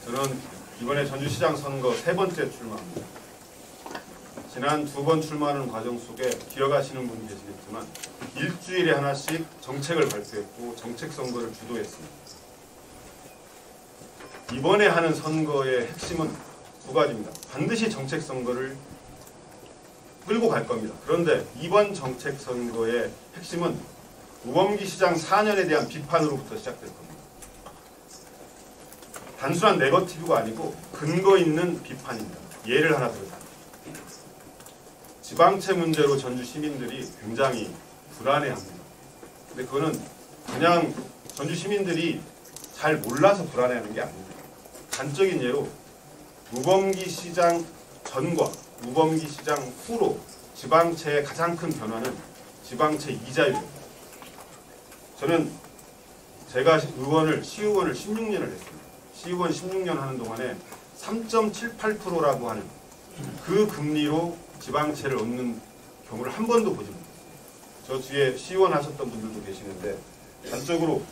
저는 이번에 전주시장 선거 3번째 출마합니다. 지난 2번 출마하는 과정 속에 기억하시는 분이 계시겠지만 일주일에 하나씩 정책을 발표했고 정책 선거를 주도했습니다. 이번에 하는 선거의 핵심은 2가지입니다. 반드시 정책 선거를 끌고 갈 겁니다. 그런데 이번 정책 선거의 핵심은 우범기 시장 4년에 대한 비판으로부터 시작될 겁니다. 단순한 네거티브가 아니고 근거 있는 비판입니다. 예를 하나 들어서 지방채 문제로 전주 시민들이 굉장히 불안해합니다. 근데 그거는 그냥 전주 시민들이 잘 몰라서 불안해하는 게 아닙니다. 단적인 예로 우범기 시장 전과 우범기 시장 후로 지방채의 가장 큰 변화는 지방채 이자율입니다. 저는 제가 시의원을 16년을 했습니다. 시의원 16년 하는 동안에 3.78%라고 하는 그 금리로 지방채를 얻는 경우를 한 번도 보지 못했어요. 저 뒤에 시의원 하셨던 분들도 계시는데 단적으로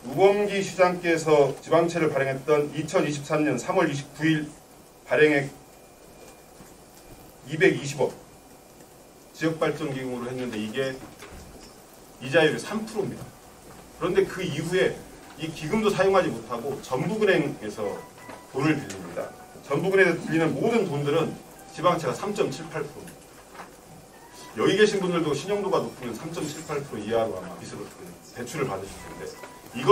우범기 시장께서 지방채를 발행했던 2023년 3월 29일 발행액 220억 지역발전기금으로 했는데 이게 이자율이 3%입니다. 그런데 그 이후에 이 기금도 사용하지 못하고 전북은행에서 돈을 빌립니다. 전북은행에서 빌리는 모든 돈들은 지방채가 3.78%입니다. 여기 계신 분들도 신용도가 높으면 3.78% 이하로 아마 빚으로 대출을 받으실 텐데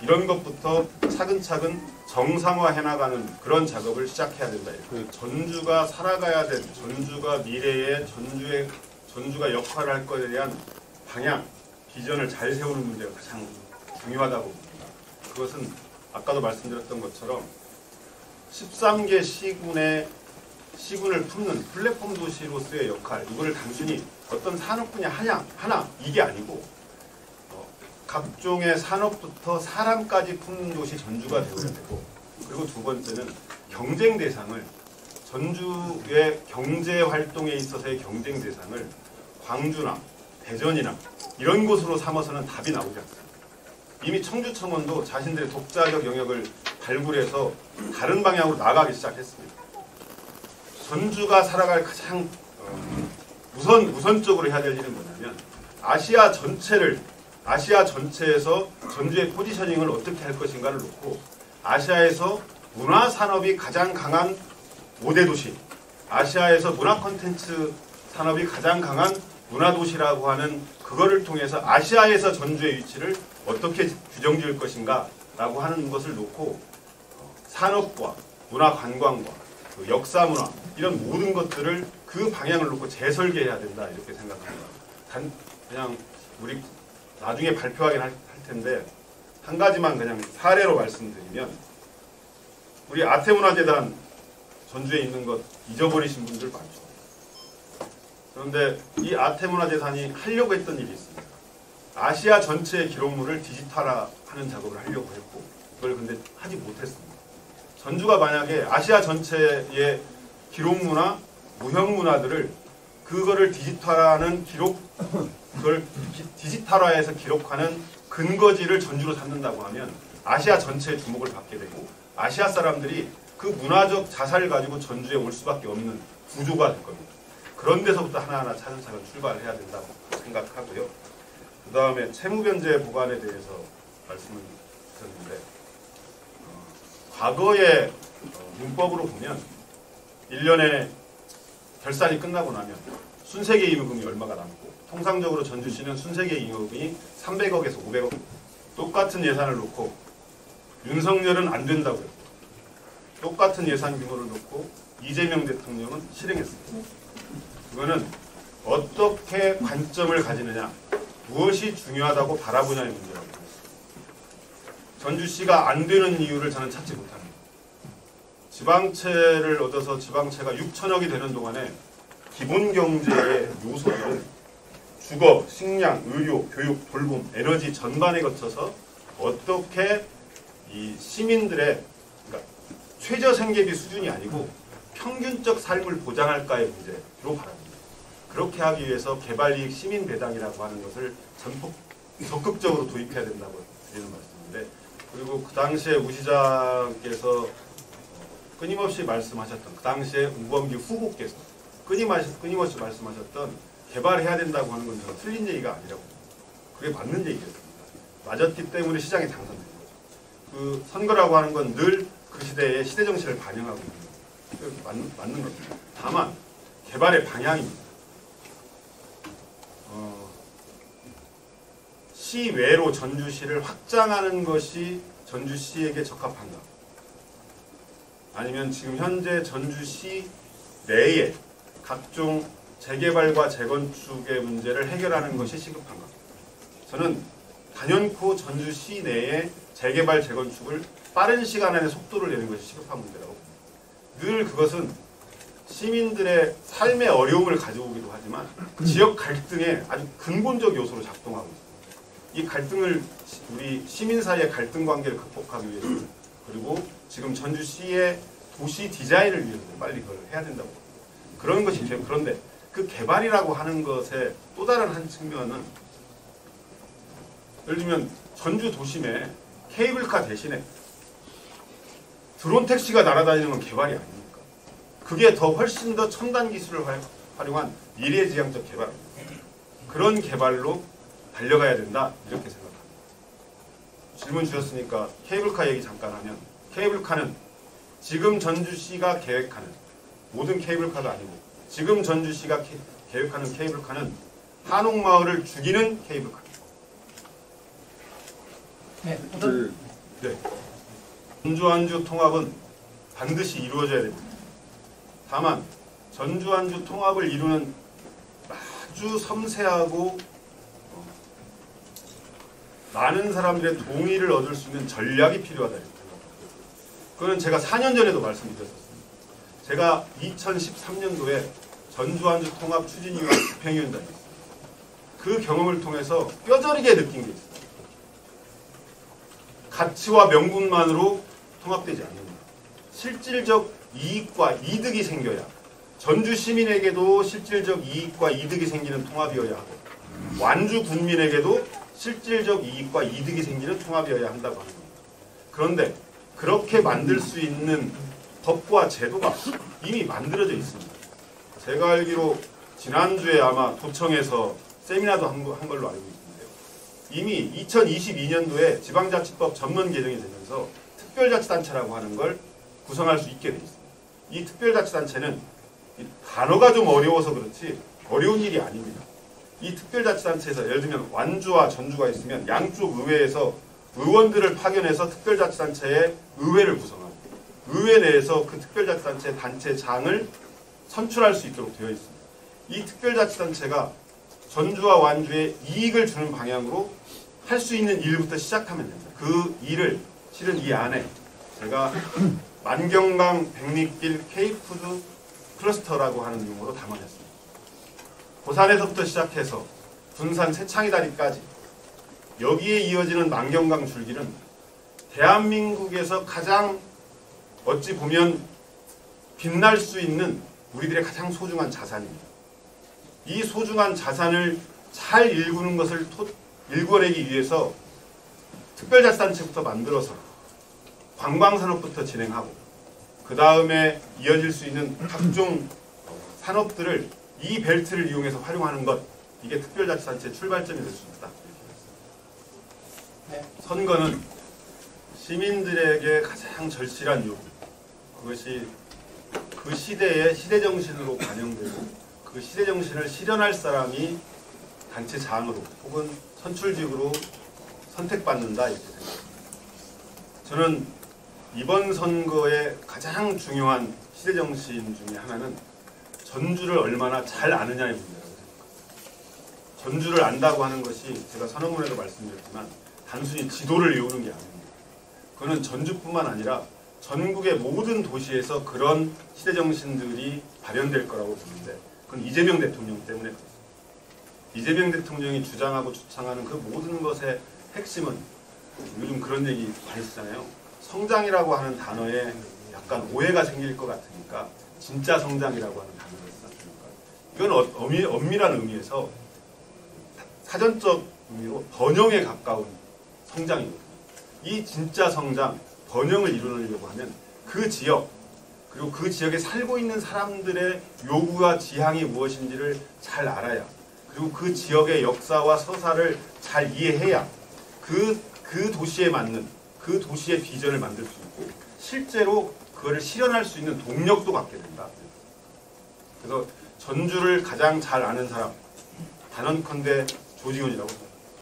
이런 것부터 차근차근 정상화해나가는 그런 작업을 시작해야 된다. 전주가 살아가야 될, 전주가 미래의 전주가 역할을 할 것에 대한 방향, 비전을 잘 세우는 문제가 가장 중요하다고 봅니다. 그것은 아까도 말씀드렸던 것처럼 13개 시군을 품는 플랫폼 도시로서의 역할, 이거를 단순히 어떤 산업분야 하나 이게 아니고 각종의 산업부터 사람까지 품는 도시 전주가 되어야 되고, 그리고 2번째는 경쟁 대상을, 전주의 경제 활동에 있어서의 경쟁 대상을 광주나 대전이나 이런 곳으로 삼아서는 답이 나오지 않습니다. 이미 청주청원도 자신들의 독자적 영역을 발굴해서 다른 방향으로 나가기 시작했습니다. 전주가 살아갈 가장 우선적으로 해야 될 일은 뭐냐면 아시아 전체에서 전주의 포지셔닝을 어떻게 할 것인가를 놓고 아시아에서 문화산업이 가장 강한 5대 도시, 아시아에서 문화 콘텐츠 산업이 가장 강한 문화도시라고 하는 그거를 통해서 아시아에서 전주의 위치를 어떻게 규정지을 것인가 라고 하는 것을 놓고 산업과 문화관광과 역사문화 이런 모든 것들을 그 방향을 놓고 재설계해야 된다 이렇게 생각합니다. 그냥 우리 나중에 발표하긴 할 텐데 한 가지만 그냥 사례로 말씀드리면 우리 아태문화재단 전주에 있는 것 잊어버리신 분들 많죠. 그런데 이 아태문화재단이 하려고 했던 일이 있습니다. 아시아 전체의 기록물을 디지털화하는 작업을 하려고 했고 그걸 근데 하지 못했습니다. 전주가 만약에 아시아 전체의 기록문화, 무형문화들을 그거를 디지털화하는 그걸 디지털화해서 기록하는 근거지를 전주로 삼는다고 하면 아시아 전체의 주목을 받게 되고 아시아 사람들이 그 문화적 자산을 가지고 전주에 올 수밖에 없는 구조가 될 겁니다. 그런 데서부터 하나하나 차근차근 출발을 해야 된다고 생각하고요. 그 다음에 채무변제 보관에 대해서 말씀을 드렸는데 과거의 문법으로 보면 1년에 결산이 끝나고 나면 순세계임금이 얼마가 남고 통상적으로 전주시는 순세계임금이 300억에서 500억 똑같은 예산을 놓고 윤석열은 안 된다고 했고 똑같은 예산 규모를 놓고 이재명 대통령은 실행했습니다. 이거는 어떻게 관점을 가지느냐, 무엇이 중요하다고 바라보냐의 문제라고 봅니다. 전주시가 안 되는 이유를 저는 찾지 못합니다. 지방채를 얻어서 지방채가 6천억이 되는 동안에 기본경제의 요소들은 주거, 식량, 의료, 교육, 돌봄, 에너지 전반에 거쳐서 어떻게 이 시민들의 그러니까 최저생계비 수준이 아니고 평균적 삶을 보장할까의 문제로 바랍니다. 그렇게 하기 위해서 개발이익 시민배당이라고 하는 것을 적극적으로 도입해야 된다고 드리는 말씀인데 그리고 그 당시에 우 시장께서 끊임없이 말씀하셨던, 그 당시에 우범기 후보께서 끊임없이 말씀하셨던 개발해야 된다고 하는 건 저는 틀린 얘기가 아니라고, 그게 맞는 얘기였습니다. 맞았기 때문에 시장에 당선된 거죠. 그 선거라고 하는 건 늘 그 시대의 시대 정신을 반영하고 있는 거예요. 맞는 겁니다. 다만 개발의 방향입니다. 시외로 전주시를 확장하는 것이 전주시에게 적합한가? 아니면 지금 현재 전주시 내에 각종 재개발과 재건축의 문제를 해결하는 것이 시급한가? 저는 단연코 전주시 내에 재개발, 재건축을 빠른 시간 안에 속도를 내는 것이 시급한 문제라고 봅니다. 늘 그것은 시민들의 삶의 어려움을 가져오기도 하지만 지역 갈등의 아주 근본적 요소로 작동하고 있습니다. 이 갈등을, 우리 시민 사이의 갈등 관계를 극복하기 위해서, 그리고 지금 전주시의 도시 디자인을 위해서 빨리 그걸 해야 된다고 봅니다. 그런 것이 돼요. 그런데 그 개발이라고 하는 것의 또 다른 한 측면은, 예를 들면 전주 도심에 케이블카 대신에 드론 택시가 날아다니는 건 개발이 아닙니까? 그게 더 훨씬 더 첨단 기술을 활용한 미래지향적 개발입니다. 그런 개발로 달려가야 된다, 이렇게 생각합니다. 질문 주셨으니까 케이블카 얘기 잠깐 하면, 케이블카는 지금 전주시가 계획하는 모든 케이블카가 아니고, 지금 전주시가 계획하는 케이블카는 한옥마을을 죽이는 케이블카입니다. 네. 전주-안주 통합은 반드시 이루어져야 됩니다. 다만 전주-안주 통합을 이루는 아주 섬세하고 많은 사람들의 동의를 얻을 수 있는 전략이 필요하다. 그건 제가 4년 전에도 말씀드렸었습니다. 제가 2013년도에 전주-안주 통합 추진위원 집행위원장이었습니다. 그 경험을 통해서 뼈저리게 느낀 게 있어요. 가치와 명분만으로 통합되지 않는다. 실질적 이익과 이득이 생겨야, 전주 시민에게도 실질적 이익과 이득이 생기는 통합이어야 하고, 완주 군민에게도 실질적 이익과 이득이 생기는 통합이어야 한다고 하는 겁니다. 그런데 그렇게 만들 수 있는 법과 제도가 이미 만들어져 있습니다. 제가 알기로 지난주에 아마 도청에서 세미나도 한 걸로 알고 있는데요. 이미 2022년도에 지방자치법 전면 개정이 되면서 특별자치단체라고 하는 걸 구성할 수 있게 되어 있습니다. 이 특별자치단체는, 단어가 좀 어려워서 그렇지 어려운 일이 아닙니다. 이 특별자치단체에서 예를 들면 완주와 전주가 있으면 양쪽 의회에서 의원들을 파견해서 특별자치단체의 의회를 구성하고, 의회 내에서 그 특별자치단체 단체장을 선출할 수 있도록 되어 있습니다. 이 특별자치단체가 전주와 완주에 이익을 주는 방향으로 할 수 있는 일부터 시작하면 됩니다. 그 일을 실은 이 안에 제가 만경강 백리길 K푸드 클러스터라고 하는 용어로 담아냈습니다. 고산에서부터 시작해서 군산 새창이다리까지 여기에 이어지는 만경강 줄기는 대한민국에서 가장 어찌 보면 빛날 수 있는 우리들의 가장 소중한 자산입니다. 이 소중한 자산을 잘 일구는 것을 일궈내기 위해서 특별자치단체부터 만들어서 관광산업부터 진행하고, 그 다음에 이어질 수 있는 각종 산업들을 이 벨트를 이용해서 활용하는 것, 이게 특별자치단체의 출발점이 될 수 있다. 네. 선거는 시민들에게 가장 절실한 요구, 그것이 그 시대의 시대정신으로 반영되고 그 시대정신을 실현할 사람이 단체장으로 혹은 선출직으로 선택받는다, 이렇게 생각합니다. 저는 이번 선거의 가장 중요한 시대정신 중에 하나는 전주를 얼마나 잘 아느냐의 문제라고 생각합니다. 전주를 안다고 하는 것이 제가 선언문에도 말씀드렸지만 단순히 지도를 외우는 게 아닙니다. 그거는 전주뿐만 아니라 전국의 모든 도시에서 그런 시대정신들이 발현될 거라고 보는데, 그건 이재명 대통령 때문에 그렇습니다. 이재명 대통령이 주장하고 주창하는 그 모든 것의 핵심은, 요즘 그런 얘기 많이 쓰잖아요. 성장이라고 하는 단어에 약간 오해가 생길 것 같으니까 진짜 성장이라고 하는 단어를 썼으니까, 이건 엄밀한 의미에서 사전적 의미로 번영에 가까운 성장이거든요. 이 진짜 성장, 번영을 이루려고 하면 그 지역, 그리고 그 지역에 살고 있는 사람들의 요구와 지향이 무엇인지를 잘 알아야, 그리고 그 지역의 역사와 서사를 잘 이해해야 그 도시에 맞는, 그 도시의 비전을 만들 수 있고 실제로 그거를 실현할 수 있는 동력도 갖게 된다. 그래서 전주를 가장 잘 아는 사람, 단언컨대 조지훈이라고 생각합니다.